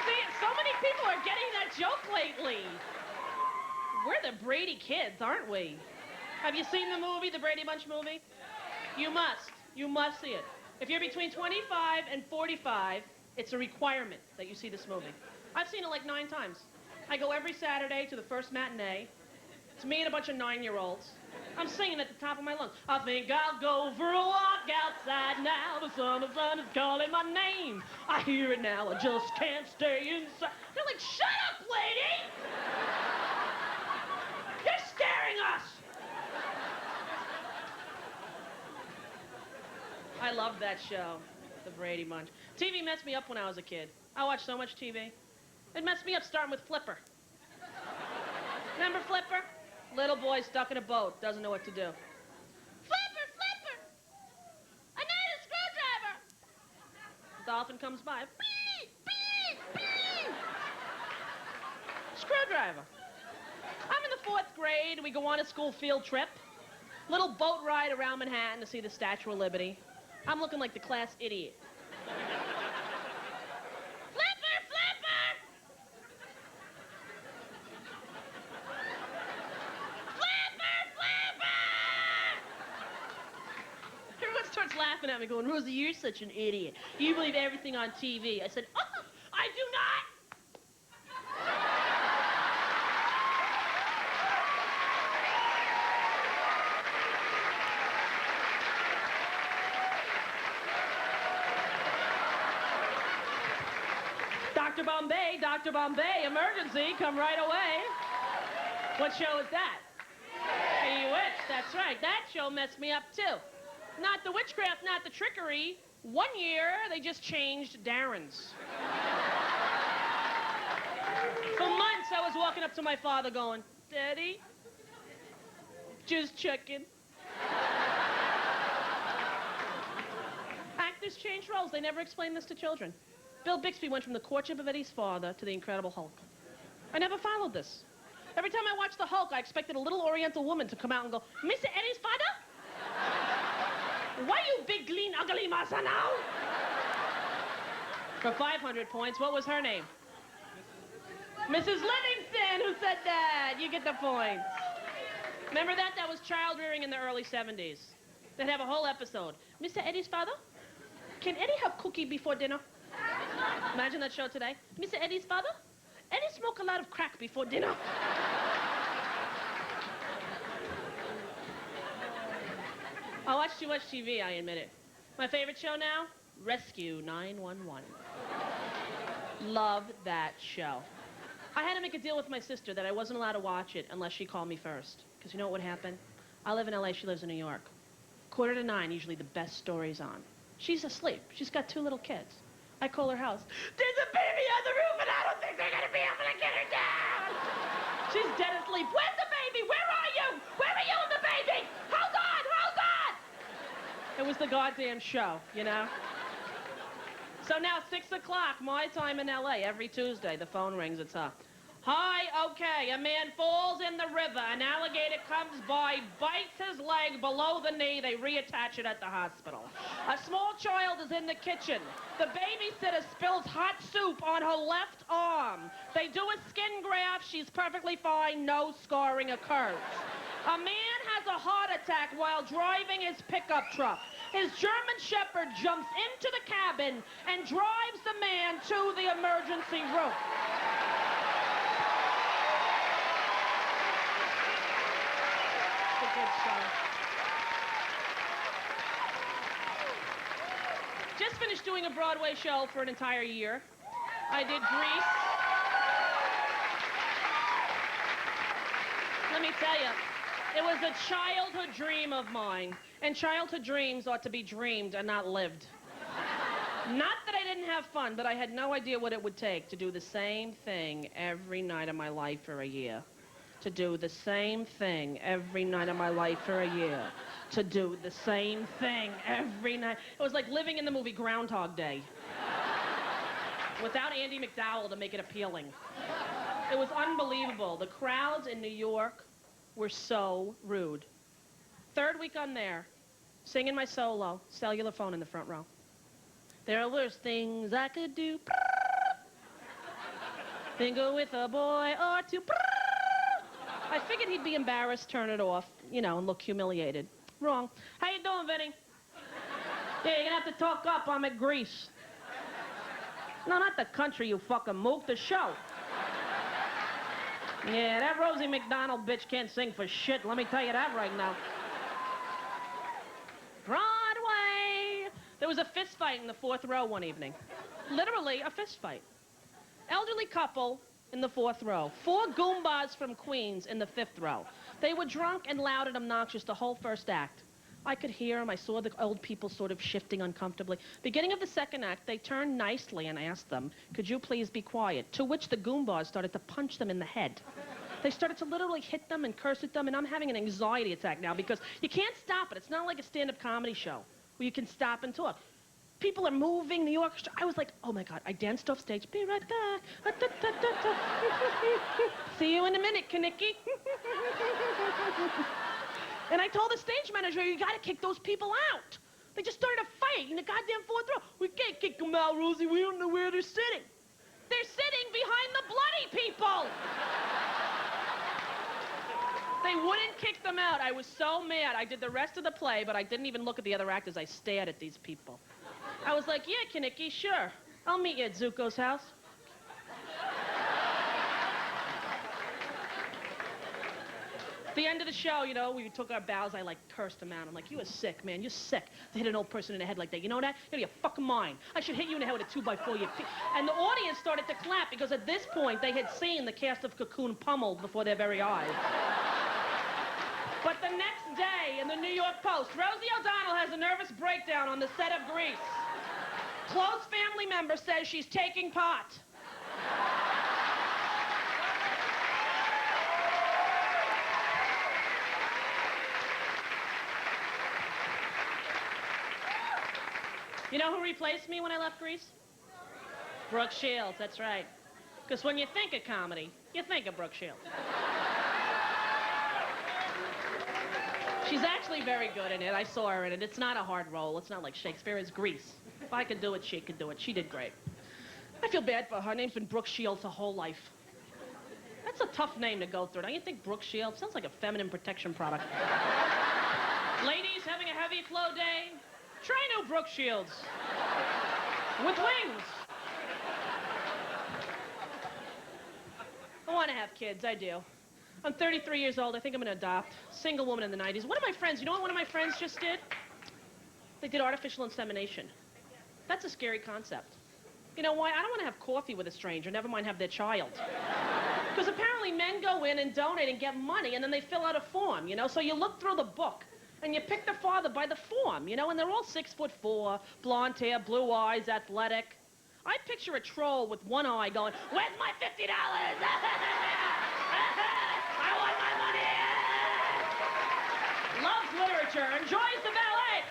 see, so many people are getting that joke lately. We're the Brady kids, aren't we? Have you seen the movie, the Brady Bunch movie? You must. You must see it. If you're between 25 and 45, it's a requirement that you see this movie. I've seen it like 9 times. I go every Saturday to the first matinee. It's me and a bunch of 9-year-olds. I'm singing at the top of my lungs. I think I'll go for a walk outside now. The sun is calling my name. I hear it now. I just can't stay inside. They're like, shut up, lady! You're scaring us! I love that show, the Brady Bunch. TV messed me up when I was a kid. I watched so much TV. It messed me up starting with Flipper. Remember Flipper? Little boy stuck in a boat, doesn't know what to do. Flipper, Flipper! I need a screwdriver! The dolphin comes by. Beep, beep, beep! Screwdriver. I'm in the 4th grade. We go on a school field trip. Little boat ride around Manhattan to see the Statue of Liberty. I'm looking like the class idiot. Starts laughing at me, going, Rosie, you're such an idiot. You believe everything on TV. I said, oh, I do not. Dr. Bombay, emergency, come right away. What show is that? Bewitched, that's right. That show messed me up, too. Not the witchcraft, not the trickery. One year, they just changed Darren's. For months, I was walking up to my father going, Daddy, just checking. Actors change roles. They never explain this to children. Bill Bixby went from the courtship of Eddie's father to the Incredible Hulk. I never followed this. Every time I watched the Hulk, I expected a little Oriental woman to come out and go, Mr. Eddie's father? Why you big, lean, ugly massa now? For 500 points, what was her name? Mrs. Livingston, who said that. You get the points. Remember that? That was child rearing in the early 70s. They'd have a whole episode. Mr. Eddie's father? Can Eddie have cookie before dinner? Imagine that show today. Mr. Eddie's father? Eddie smoke a lot of crack before dinner. I watch too much TV, I admit it. My favorite show now? Rescue 911. Love that show. I had to make a deal with my sister that I wasn't allowed to watch it unless she called me first. Because you know what would happen? I live in LA, she lives in New York. 8:45, usually the best story's on. She's asleep. She's got 2 little kids. I call her house. There's a baby on the roof and I don't think they're gonna be able to get her down. She's dead asleep. Where's the baby? Where are you? Where are you and the baby? Hold on, hold on. It was the goddamn show, you know? So now 6 o'clock, my time in LA, every Tuesday, the phone rings, it's her. Hi, okay, a man falls in the river, an alligator comes by, bites his leg below the knee, they reattach it at the hospital. A small child is in the kitchen. The babysitter spills hot soup on her left arm. They do a skin graft, she's perfectly fine, no scarring occurs. A man has a heart attack while driving his pickup truck. His German Shepherd jumps into the cabin and drives the man to the emergency room. It's a good show. Just finished doing a Broadway show for an entire year. I did Grease. Let me tell you, it was a childhood dream of mine. And childhood dreams ought to be dreamed and not lived. Not that I didn't have fun, but I had no idea what it would take to do the same thing every night of my life for a year. To do the same thing every night of my life for a year. To do the same thing every night. It was like living in the movie Groundhog Day. Without Andy McDowell to make it appealing. It was unbelievable. The crowds in New York were so rude. 3rd week I'm there, singing my solo, cellular phone in the front row. There were things I could do. Mingle with a boy or two. I figured he'd be embarrassed, turn it off, you know, and look humiliated. Wrong. How you doing, Vinny? Yeah, you're gonna have to talk up. I'm at Grease. No, not the country, you fucking mook. The show. Yeah, that Rosie McDonald bitch can't sing for shit. Let me tell you that right now. Broadway. There was a fist fight in the 4th row one evening. Literally a fist fight. Elderly couple in the 4th row. 4 Goombas from Queens in the 5th row. They were drunk and loud and obnoxious the whole first act. I could hear them. I saw the old people sort of shifting uncomfortably. Beginning of the 2nd act, they turned nicely and asked them, could you please be quiet? To which the Goombas started to punch them in the head. They started to literally hit them and curse at them, and I'm having an anxiety attack now because you can't stop it. It's not like a stand-up comedy show where you can stop and talk. People are moving, the orchestra. I was like, oh my God, I danced off stage. Be right back. See you in a minute, Kanicki. And I told the stage manager, you gotta kick those people out. They just started a fight in the goddamn 4th row. We can't kick them out, Rosie. We don't know where they're sitting. They're sitting behind the bloody people. They wouldn't kick them out. I was so mad. I did the rest of the play, but I didn't even look at the other actors. I stared at these people. I was like, yeah, Kanicki, sure. I'll meet you at Zuko's house. At the end of the show, you know, we took our bows. I, like, cursed him out. I'm like, you are sick, man. You're sick to hit an old person in the head like that. You know that? You're out of your fucking mind. I should hit you in the head with a 2x4. And the audience started to clap because at this point, they had seen the cast of Cocoon pummeled before their very eyes. But the next day, in the New York Post, Rosie O'Donnell has a nervous breakdown on the set of Grease. Close family member says she's taking pot. You know who replaced me when I left Grease? Brooke Shields, that's right. Because when you think of comedy, you think of Brooke Shields. She's actually very good in it. I saw her in it. It's not a hard role. It's not like Shakespeare. It's Grease. If I could do it, she could do it. She did great. I feel bad for her. Her name's been Brooke Shields her whole life. That's a tough name to go through. Don't you think Brooke Shields sounds like a feminine protection product? Ladies having a heavy flow day? Try new Brooke Shields. With wings. I want to have kids. I do. I'm 33 years old. I think I'm going to adopt. Single woman in the 90s. One of my friends, you know what one of my friends just did? They did artificial insemination. That's a scary concept. You know why? I don't want to have coffee with a stranger, never mind have their child. Because apparently men go in and donate and get money, and then they fill out a form, you know? So you look through the book, and you pick the father by the form, you know? And they're all 6'4", blonde hair, blue eyes, athletic. I picture a troll with one eye going, where's my $50? I want my money! Loves literature, enjoys the ballet.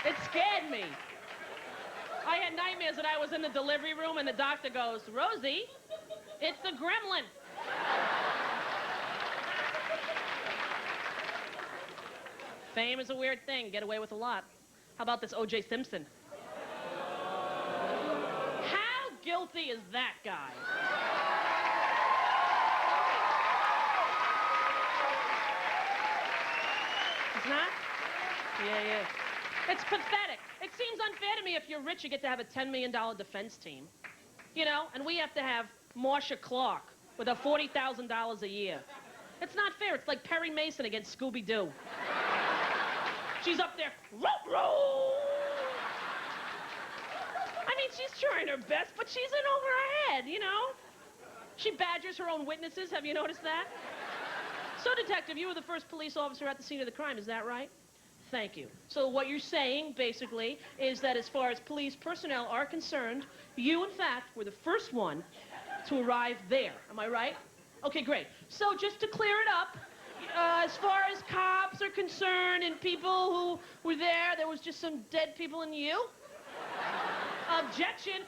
It scared me. I had nightmares that I was in the delivery room and the doctor goes, Rosie, it's a gremlin. Fame is a weird thing. Get away with a lot. How about this O.J. Simpson? How guilty is that guy? It's not? Yeah. It's pathetic. It seems unfair to me if you're rich, you get to have a $10 million defense team. You know, and we have to have Marcia Clark with her $40,000 a year. It's not fair. It's like Perry Mason against Scooby-Doo. She's up there, row. I mean, she's trying her best, but she's in over her head, you know? She badgers her own witnesses. Have you noticed that? So, Detective, you were the first police officer at the scene of the crime. Is that right? Thank you. So what you're saying, basically, is that as far as police personnel are concerned, you, in fact, were the first one to arrive there. Am I right? Okay, great. So just to clear it up, as far as cops are concerned and people who were there was just some dead people and you? Objection.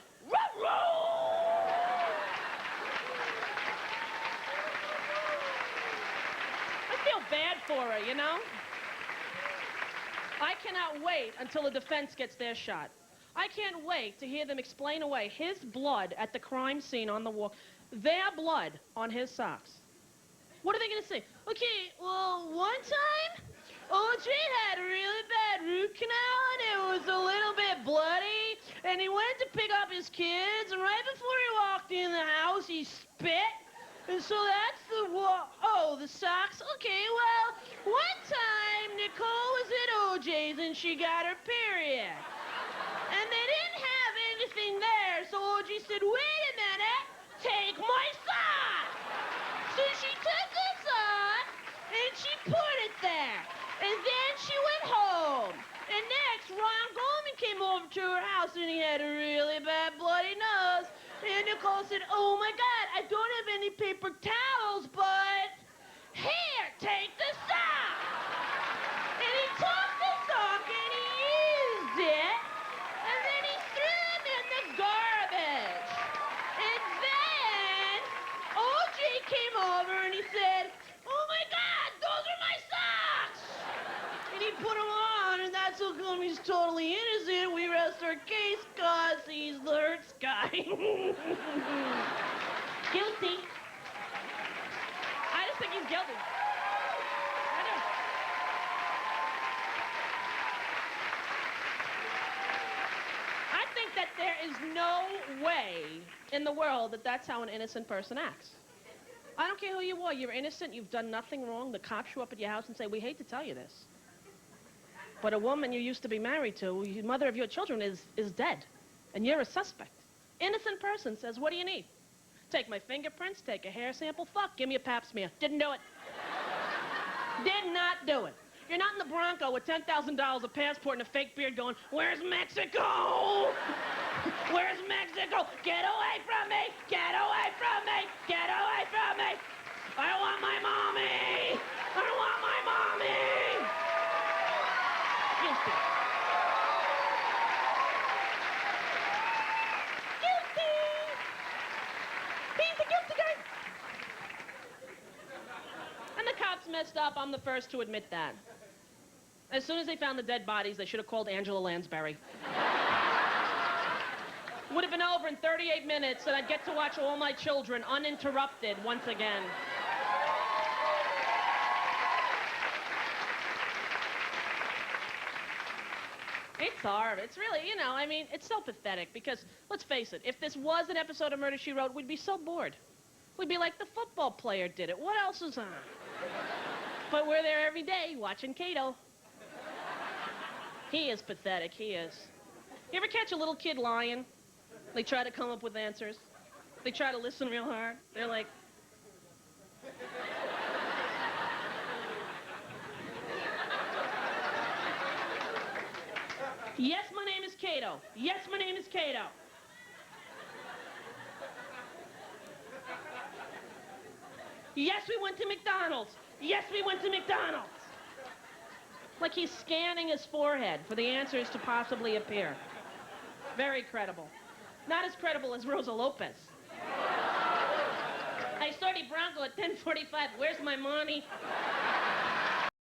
I feel bad for her, you know? I cannot wait until the defense gets their shot. I can't wait to hear them explain away his blood at the crime scene on the wall. Their blood on his socks. What are they going to say? Okay, well, one time, OJ had a really bad root canal, and it was a little bit bloody, and he went to pick up his kids, and right before he walked in the house, he spit, and so that's the socks? Okay, well, one time, Nicole was at OJ's, and she got her period. And they didn't have anything there, so OJ said, wait a minute, take my sock. So she took the sock, and she put it there. And then she went home. And next, Ron Goldman came over to her house, and he had a really bad bloody nose. And Nicole said, oh my God, I don't have any paper towels, but here, take the sock. And he took the sock, and he used it. And then he threw them in the garbage. And then OJ came over and he said, oh my God, those are my socks. And he put them on, and that's how come he's totally innocent. We rest our case because he's the hurts guy. Guilty. I just think he's guilty. I do. I think that there is no way in the world that that's how an innocent person acts. I don't care who you are. You're innocent. You've done nothing wrong. The cops show up at your house and say, we hate to tell you this, but a woman you used to be married to, the mother of your children, is dead, and you're a suspect. Innocent person says, what do you need? Take my fingerprints, take a hair sample. Fuck, give me a pap smear. Didn't do it. Did not do it. You're not in the Bronco with $10,000, a passport, and a fake beard going, where's Mexico? Where's Mexico? Get away from me! Get away from me! Get away from me! I want my mommy! I want my mommy! Guilty. Guilty! He's a guilty guy! And the cops messed up. I'm the first to admit that. As soon as they found the dead bodies, they should have called Angela Lansbury. Would have been over in 38 minutes, and I'd get to watch all my children uninterrupted once again. It's hard. It's really, you know, I mean, it's so pathetic because, let's face it, if this was an episode of Murder, She Wrote, we'd be so bored. We'd be like, the football player did it. What else is on? But we're there every day watching Kato. He is pathetic. He is. You ever catch a little kid lying? They try to come up with answers. They try to listen real hard. They're like... Yes, my name is Kato. Yes, my name is Kato. Yes, we went to McDonald's. Yes, we went to McDonald's. Like he's scanning his forehead for the answers to possibly appear. Very credible. Not as credible as Rosa Lopez. I started Bronco at 10:45. Where's my money?